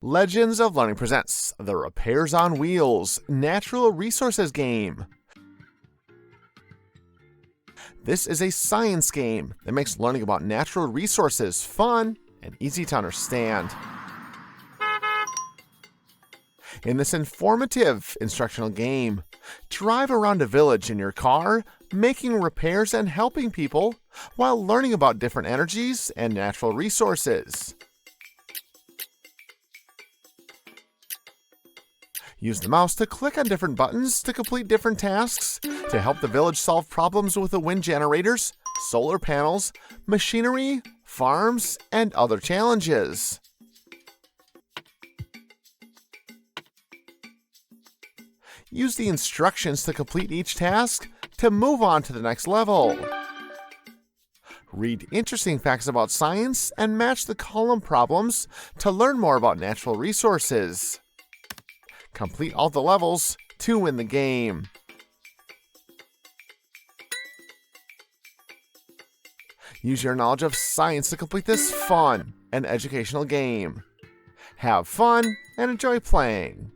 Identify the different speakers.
Speaker 1: Legends of Learning presents the Repairs on Wheels Natural Resources game. This is a science game that makes learning about natural resources fun and easy to understand. In this informative instructional game, drive around a village in your car, making repairs and helping people while learning about different energies and natural resources. Use the mouse to click on different buttons to complete different tasks to help the village solve problems with the wind generators, solar panels, machinery, farms, and other challenges. Use the instructions to complete each task to move on to the next level. Read interesting facts about science and match the column problems to learn more about natural resources. Complete all the levels to win the game. Use your knowledge of science to complete this fun and educational game. Have fun and enjoy playing.